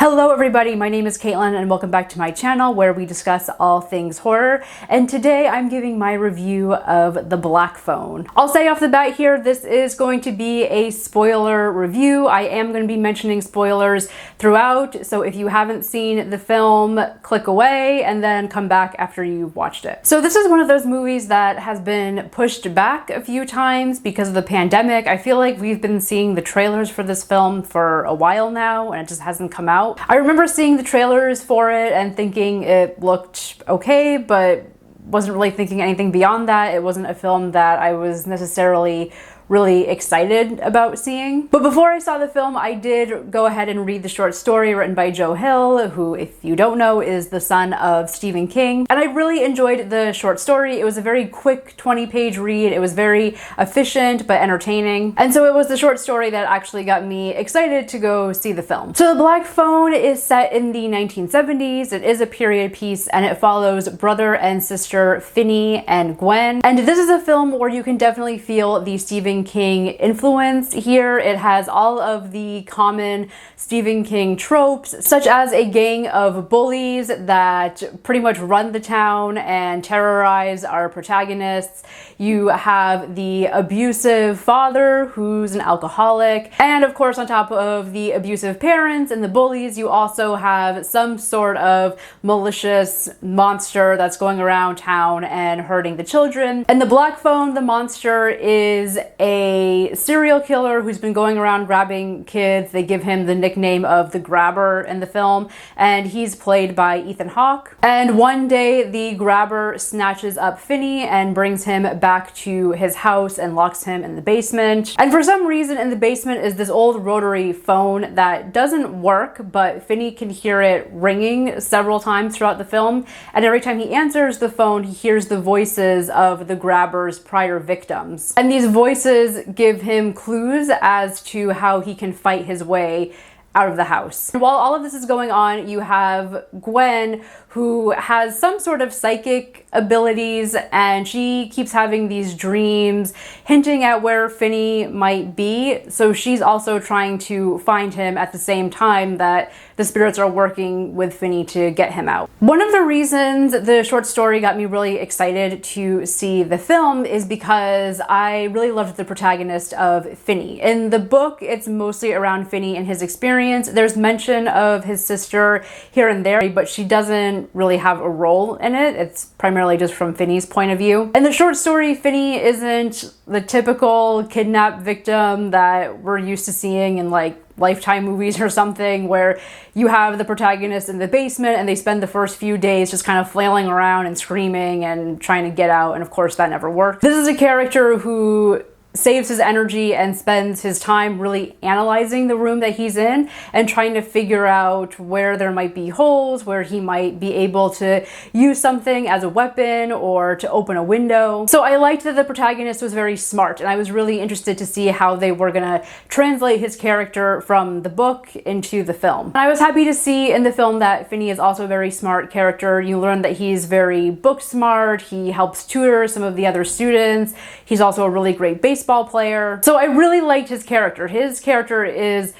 Hello everybody, my name is Caitlin and welcome back to my channel where we discuss all things horror, and today I'm giving my review of The Black Phone. I'll say off the bat here, this is going to be a spoiler review. I am going to be mentioning spoilers throughout, so if you haven't seen the film, click away and then come back after you've watched it. So this is one of those movies that has been pushed back a few times because of the pandemic. I feel like we've been seeing the trailers for this film for a while now and it just hasn't come out. I remember seeing the trailers for it and thinking it looked okay, but wasn't really thinking anything beyond that. It wasn't a film that I was necessarily really excited about seeing. But before I saw the film, I did go ahead and read the short story written by Joe Hill, who, if you don't know, is the son of Stephen King. And I really enjoyed the short story. It was a very quick 20-page read. It was very efficient but entertaining. And so it was the short story that actually got me excited to go see the film. So The Black Phone is set in the 1970s. It is a period piece and it follows brother and sister Finney and Gwen. And this is a film where you can definitely feel the Stephen King influence here. It has all of the common Stephen King tropes, such as a gang of bullies that pretty much run the town and terrorize our protagonists. You have the abusive father who's an alcoholic, and of course on top of the abusive parents and the bullies, you also have some sort of malicious monster that's going around town and hurting the children. And the Black Phone, the monster, is a serial killer who's been going around grabbing kids. They give him the nickname of the Grabber in the film, and he's played by Ethan Hawke. And one day the Grabber snatches up Finney and brings him back to his house and locks him in the basement. And for some reason in the basement is this old rotary phone that doesn't work, but Finney can hear it ringing several times throughout the film. And every time he answers the phone, he hears the voices of the Grabber's prior victims. And these voices give him clues as to how he can fight his way out of the house. And while all of this is going on, you have Gwen, who has some sort of psychic abilities, and she keeps having these dreams hinting at where Finney might be. So she's also trying to find him at the same time that the spirits are working with Finney to get him out. One of the reasons the short story got me really excited to see the film is because I really loved the protagonist of Finney. In the book, it's mostly around Finney and his experience. There's mention of his sister here and there, but she doesn't really have a role in it. It's primarily just from Finney's point of view. In the short story, Finney isn't the typical kidnapped victim that we're used to seeing in like Lifetime movies or something, where you have the protagonist in the basement and they spend the first few days just kind of flailing around and screaming and trying to get out, and of course that never worked. This is a character who saves his energy and spends his time really analyzing the room that he's in and trying to figure out where there might be holes, where he might be able to use something as a weapon or to open a window. So I liked that the protagonist was very smart, and I was really interested to see how they were gonna translate his character from the book into the film. And I was happy to see in the film that Finney is also a very smart character. You learn that he's very book smart, he helps tutor some of the other students, he's also a really great baseball player. So I really liked his character. His character is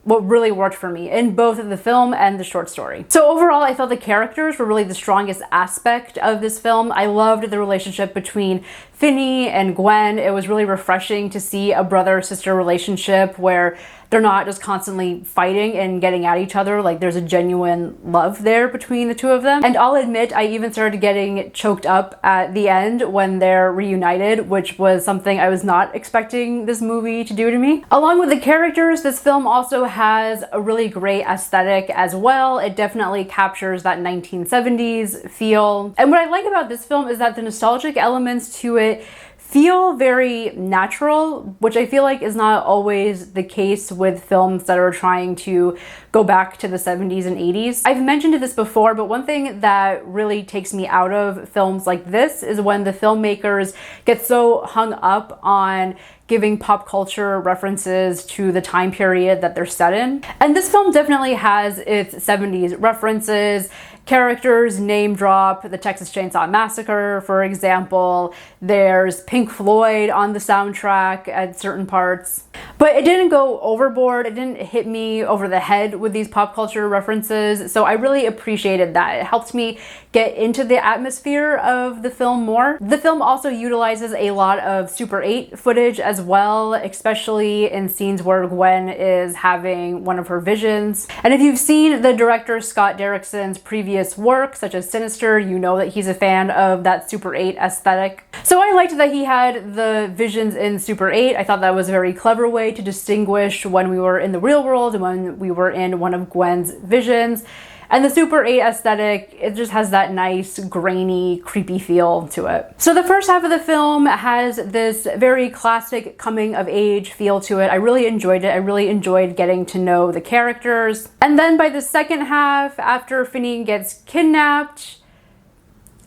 what really worked for me in both the film and the short story. So overall, I thought the characters were really the strongest aspect of this film. I loved the relationship between Finney and Gwen. It was really refreshing to see a brother-sister relationship where they're not just constantly fighting and getting at each other. Like, there's a genuine love there between the two of them. And I'll admit, I even started getting choked up at the end when they're reunited, which was something I was not expecting this movie to do to me. Along with the characters, this film also has a really great aesthetic as well. It definitely captures that 1970s feel. And what I like about this film is that the nostalgic elements to it feel very natural, which I feel like is not always the case with films that are trying to go back to the 70s and 80s. I've mentioned this before, but one thing that really takes me out of films like this is when the filmmakers get so hung up on giving pop culture references to the time period that they're set in. And this film definitely has its 70s references. characters name drop the Texas Chainsaw Massacre, for example. There's Pink Floyd on the soundtrack at certain parts. But it didn't go overboard. It didn't hit me over the head with these pop culture references. So I really appreciated that. It helped me get into the atmosphere of the film more. The film also utilizes a lot of Super 8 footage as well, especially in scenes where Gwen is having one of her visions. And if you've seen the director Scott Derrickson's previous work, such as Sinister, you know that he's a fan of that Super 8 aesthetic. So I liked that he had the visions in Super 8. I thought that was a very clever way to distinguish when we were in the real world and when we were in one of Gwen's visions. And the Super 8 aesthetic, it just has that nice, grainy, creepy feel to it. So the first half of the film has this very classic coming-of-age feel to it. I really enjoyed it. I really enjoyed getting to know the characters. And then by the second half, after Finney gets kidnapped,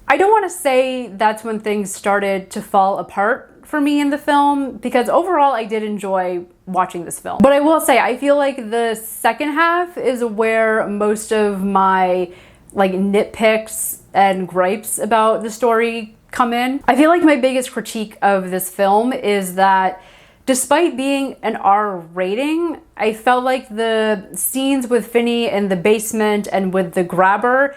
I don't want to say that's when things started to fall apart for me in the film, because overall I did enjoy watching this film. But I will say, I feel like the second half is where most of my nitpicks and gripes about the story come in. I feel like my biggest critique of this film is that despite being an R rating, I felt like the scenes with Finney in the basement and with the grabber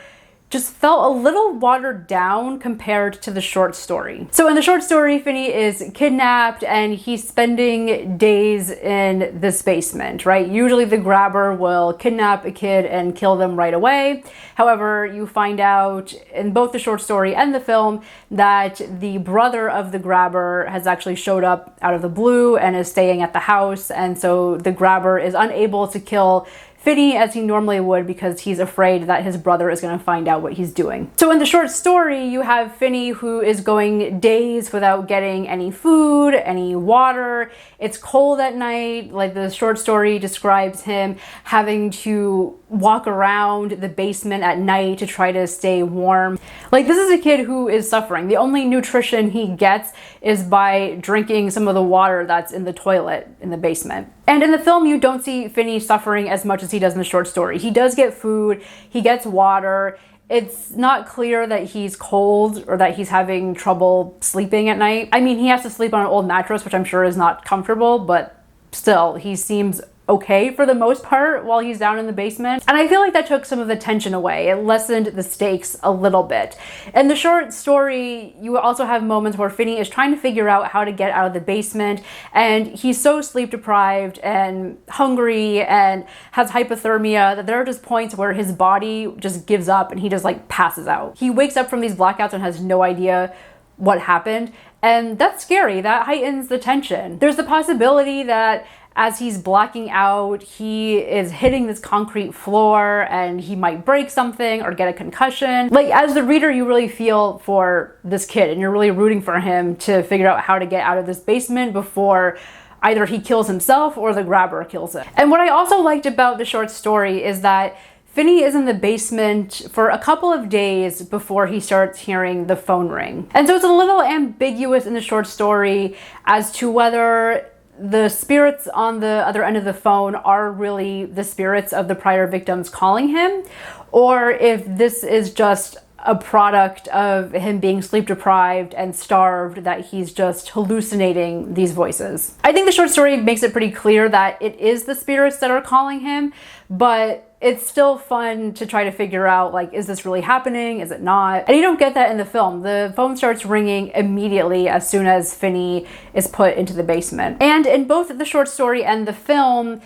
just felt a little watered down compared to the short story. So in the short story, Finney is kidnapped and he's spending days in this basement, right? Usually the grabber will kidnap a kid and kill them right away. However, you find out in both the short story and the film that the brother of the grabber has actually showed up out of the blue and is staying at the house. And so the grabber is unable to kill Finney as he normally would because he's afraid that his brother is going to find out what he's doing. So in the short story, you have Finney who is going days without getting any food, any water. It's cold at night. Like the short story describes him having to walk around the basement at night to try to stay warm. Like, this is a kid who is suffering. The only nutrition he gets is by drinking some of the water that's in the toilet in the basement. And in the film, you don't see Finney suffering as much as he does in the short story. He does get food, he gets water. It's not clear that he's cold or that he's having trouble sleeping at night. I mean, he has to sleep on an old mattress, which I'm sure is not comfortable, but still, he seems okay for the most part while he's down in the basement. And I feel like that took some of the tension away. It lessened the stakes a little bit. In the short story, you also have moments where Finney is trying to figure out how to get out of the basement, and he's so sleep deprived and hungry and has hypothermia that there are just points where his body just gives up and he just passes out. He wakes up from these blackouts and has no idea what happened, and that's scary. That heightens the tension. There's the possibility that as he's blacking out, he is hitting this concrete floor and he might break something or get a concussion. Like, as the reader, you really feel for this kid and you're really rooting for him to figure out how to get out of this basement before either he kills himself or the grabber kills him. And what I also liked about the short story is that Finney is in the basement for a couple of days before he starts hearing the phone ring. And so it's a little ambiguous in the short story as to whether the spirits on the other end of the phone are really the spirits of the prior victims calling him, or if this is just a product of him being sleep deprived and starved, that he's just hallucinating these voices. I think the short story makes it pretty clear that it is the spirits that are calling him, but it's still fun to try to figure out, is this really happening? Is it not? And you don't get that in the film. The phone starts ringing immediately as soon as Finney is put into the basement. And in both the short story and the film,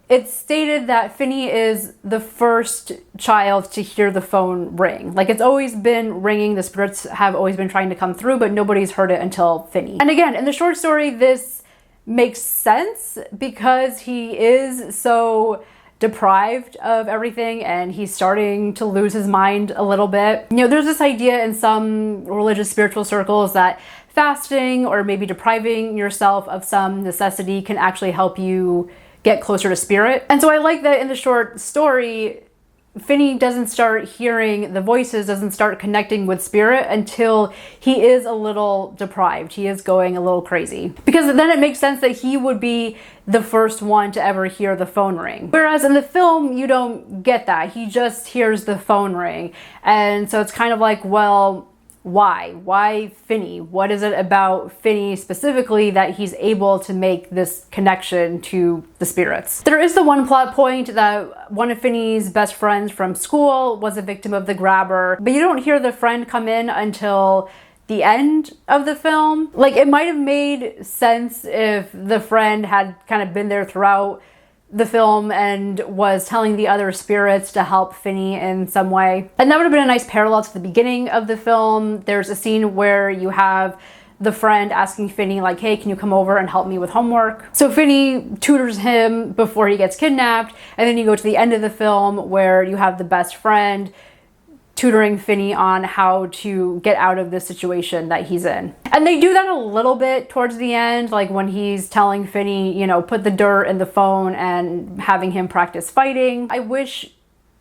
it's stated that Finney is the first child to hear the phone ring. It's always been ringing, the spirits have always been trying to come through, but nobody's heard it until Finney. And again, in the short story, this makes sense because he is so deprived of everything and he's starting to lose his mind a little bit. There's this idea in some religious spiritual circles that fasting or maybe depriving yourself of some necessity can actually help you get closer to spirit. And so I like that in the short story, Finney doesn't start hearing the voices, doesn't start connecting with spirit until he is a little deprived. He is going a little crazy. Because then it makes sense that he would be the first one to ever hear the phone ring. Whereas in the film, you don't get that. He just hears the phone ring. And so it's kind of like, well, why? Why Finney? What is it about Finney specifically that he's able to make this connection to the spirits? There is the one plot point that one of Finney's best friends from school was a victim of the grabber, but you don't hear the friend come in until the end of the film. Like, it might have made sense if the friend had kind of been there throughout the film and was telling the other spirits to help Finney in some way. And that would have been a nice parallel to the beginning of the film. There's a scene where you have the friend asking Finney, like, hey, can you come over and help me with homework? So Finney tutors him before he gets kidnapped. And then you go to the end of the film where you have the best friend tutoring Finney on how to get out of this situation that he's in. And they do that a little bit towards the end, like when he's telling Finney, you know, put the dirt in the phone and having him practice fighting. I wish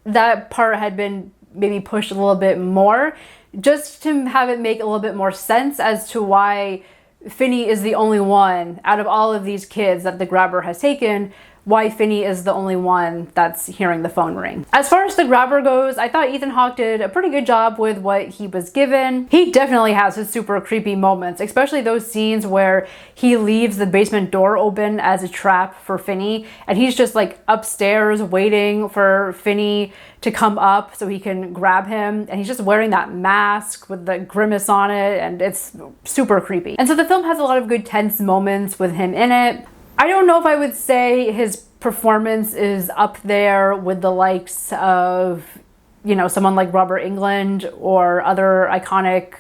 that part had been maybe pushed a little bit more, just to have it make a little bit more sense as to why Finney is the only one out of all of these kids that the grabber has taken, why Finney is the only one that's hearing the phone ring. As far as the grabber goes, I thought Ethan Hawke did a pretty good job with what he was given. He definitely has his super creepy moments, especially those scenes where he leaves the basement door open as a trap for Finney, and he's just like upstairs waiting for Finney to come up so he can grab him, and he's just wearing that mask with the grimace on it, and it's super creepy. And so the film has a lot of good tense moments with him in it. I don't know if I would say his performance is up there with the likes of, you know, someone like Robert Englund or other iconic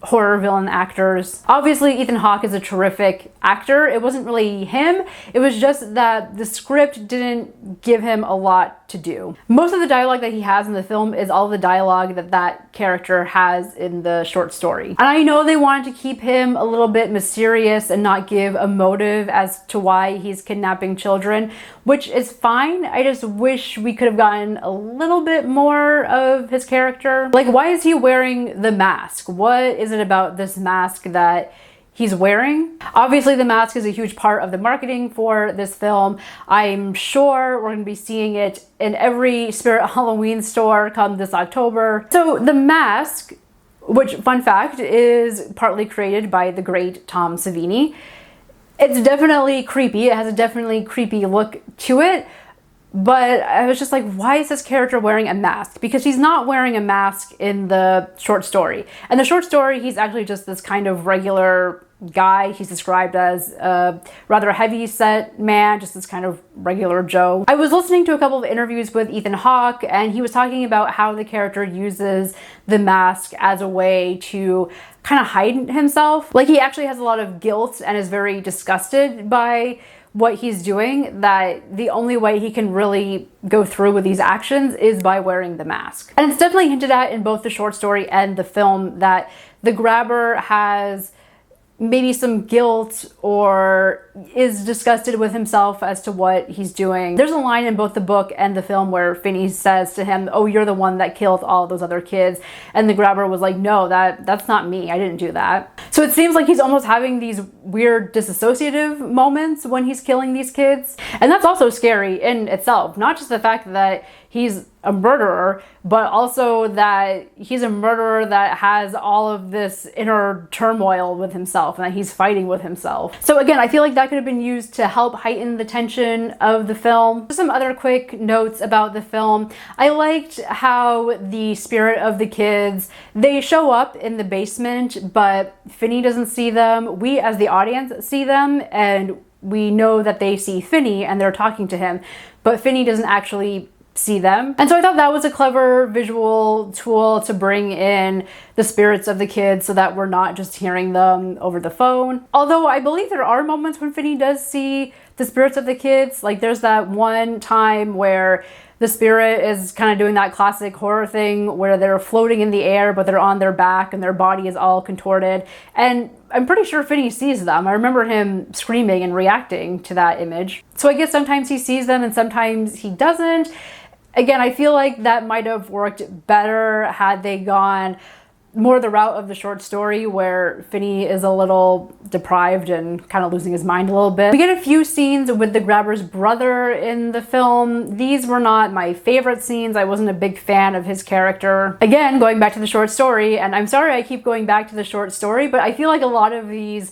horror villain actors. Obviously, Ethan Hawke is a terrific actor. It wasn't really him. It was just that the script didn't give him a lot to do. Most of the dialogue that he has in the film is all the dialogue that that character has in the short story. And I know they wanted to keep him a little bit mysterious and not give a motive as to why he's kidnapping children, which is fine. I just wish we could have gotten a little bit more of his character. Like, why is he wearing the mask? What is it about this mask that he's wearing? Obviously, the mask is a huge part of the marketing for this film. I'm sure we're going to be seeing it in every Spirit Halloween store come this October. So the mask, which, fun fact, is partly created by the great Tom Savini. It's definitely creepy. It has a definitely creepy look to it. But I was just like, why is this character wearing a mask? Because he's not wearing a mask in the short story. In the short story, he's actually just this kind of regular guy. He's described as a rather heavy set man, just this kind of regular Joe. I was listening to a couple of interviews with Ethan Hawke, and he was talking about how the character uses the mask as a way to kind of hide himself. Like, he actually has a lot of guilt and is very disgusted by what he's doing, that the only way he can really go through with these actions is by wearing the mask. And it's definitely hinted at in both the short story and the film that the grabber has maybe some guilt or is disgusted with himself as to what he's doing. There's a line in both the book and the film where Finney says to him, oh, you're the one that killed all those other kids. And the grabber was like, no, that's not me. I didn't do that. So it seems like he's almost having these weird disassociative moments when he's killing these kids. And that's also scary in itself. Not just the fact that he's a murderer, but also that he's a murderer that has all of this inner turmoil with himself and that he's fighting with himself. So again, I feel like that could have been used to help heighten the tension of the film. Just some other quick notes about the film. I liked how the spirit of the kids, they show up in the basement, but Finney doesn't see them. We as the audience see them, and we know that they see Finney and they're talking to him, but Finney doesn't actually see them. And so I thought that was a clever visual tool to bring in the spirits of the kids so that we're not just hearing them over the phone. Although I believe there are moments when Finney does see the spirits of the kids. Like, there's that one time where the spirit is kind of doing that classic horror thing where they're floating in the air, but they're on their back and their body is all contorted. And I'm pretty sure Finney sees them. I remember him screaming and reacting to that image. So I guess sometimes he sees them and sometimes he doesn't. Again, I feel like that might have worked better had they gone more the route of the short story where Finney is a little deprived and kind of losing his mind a little bit. We get a few scenes with the grabber's brother in the film. These were not my favorite scenes. I wasn't a big fan of his character. Again, going back to the short story, and I'm sorry I keep going back to the short story, but I feel like a lot of these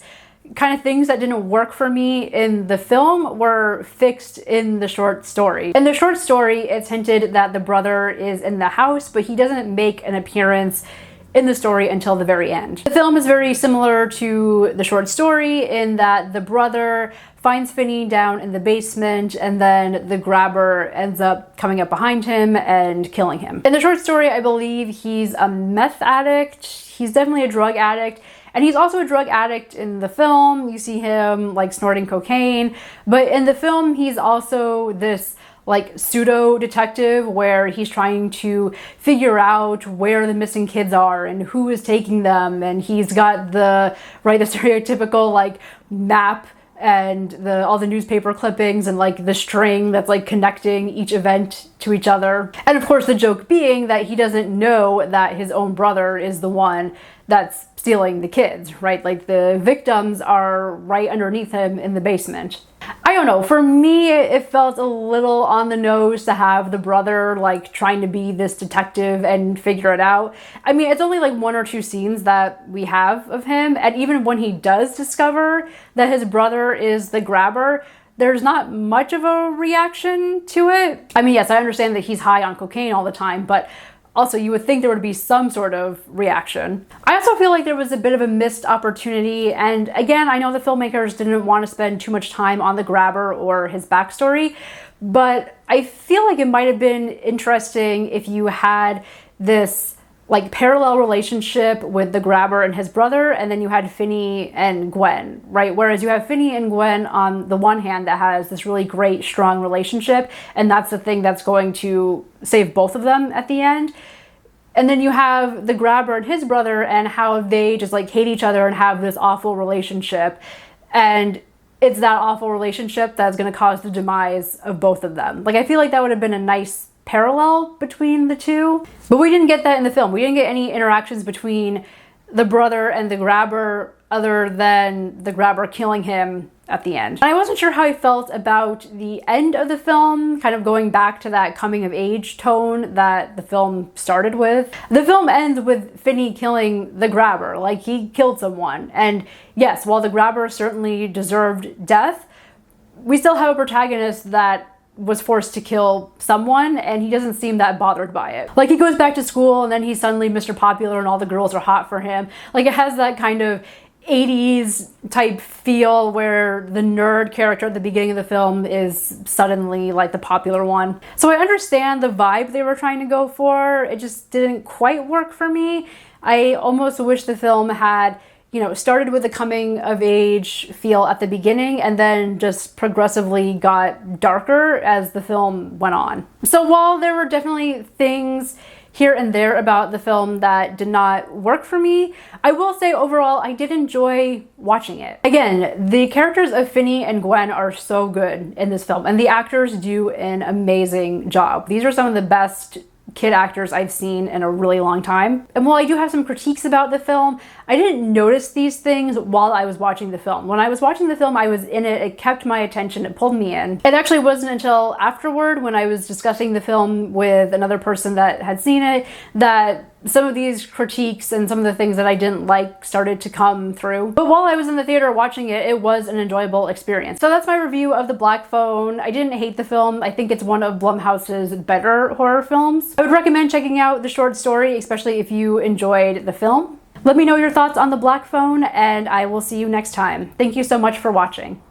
kind of things that didn't work for me in the film were fixed in the short story. In the short story, it's hinted that the brother is in the house, but he doesn't make an appearance in the story until the very end. The film is very similar to the short story in that the brother finds Finney down in the basement and then the grabber ends up coming up behind him and killing him. In the short story, I believe he's a meth addict. He's definitely a drug addict. And he's also a drug addict in the film. You see him like snorting cocaine. But in the film, he's also this like pseudo detective where he's trying to figure out where the missing kids are and who is taking them, and he's got the stereotypical like map and all the newspaper clippings and like the string that's like connecting each event to each other. And of course the joke being that he doesn't know that his own brother is the one that's stealing the kids, right? Like the victims are right underneath him in the basement. I don't know, for me it felt a little on the nose to have the brother like trying to be this detective and figure it out. I mean, it's only like 1 or 2 scenes that we have of him, and even when he does discover that his brother is the grabber, there's not much of a reaction to it. I mean, yes, I understand that he's high on cocaine all the time, but also, you would think there would be some sort of reaction. I also feel like there was a bit of a missed opportunity, and again, I know the filmmakers didn't want to spend too much time on the grabber or his backstory, but I feel like it might have been interesting if you had this like parallel relationship with the grabber and his brother, and then you had Finney and Gwen, right? Whereas you have Finney and Gwen on the one hand that has this really great, strong relationship, and that's the thing that's going to save both of them at the end. And then you have the grabber and his brother and how they just like hate each other and have this awful relationship. And it's that awful relationship that's going to cause the demise of both of them. Like, I feel like that would have been a nice parallel between the two, but we didn't get that in the film. We didn't get any interactions between the brother and the grabber other than the grabber killing him at the end. And I wasn't sure how I felt about the end of the film, kind of going back to that coming of age tone that the film started with. The film ends with Finney killing the grabber, like he killed someone. And yes, while the grabber certainly deserved death, we still have a protagonist that was forced to kill someone, and he doesn't seem that bothered by it. Like, he goes back to school and then he's suddenly Mr. Popular and all the girls are hot for him. Like, it has that kind of 80s type feel where the nerd character at the beginning of the film is suddenly like the popular one. So I understand the vibe they were trying to go for. It just didn't quite work for me. I almost wish the film had, you know, started with a coming of age feel at the beginning and then just progressively got darker as the film went on. So while there were definitely things here and there about the film that did not work for me, I will say overall I did enjoy watching it. Again, the characters of Finney and Gwen are so good in this film, and the actors do an amazing job. These are some of the best kid actors I've seen in a really long time. And while I do have some critiques about the film, I didn't notice these things while I was watching the film. When I was watching the film, I was in it, it kept my attention, it pulled me in. It actually wasn't until afterward, when I was discussing the film with another person that had seen it, that some of these critiques and some of the things that I didn't like started to come through. But while I was in the theater watching it, it was an enjoyable experience. So that's my review of The Black Phone. I didn't hate the film. I think it's one of Blumhouse's better horror films. I would recommend checking out the short story, especially if you enjoyed the film. Let me know your thoughts on The Black Phone, and I will see you next time. Thank you so much for watching.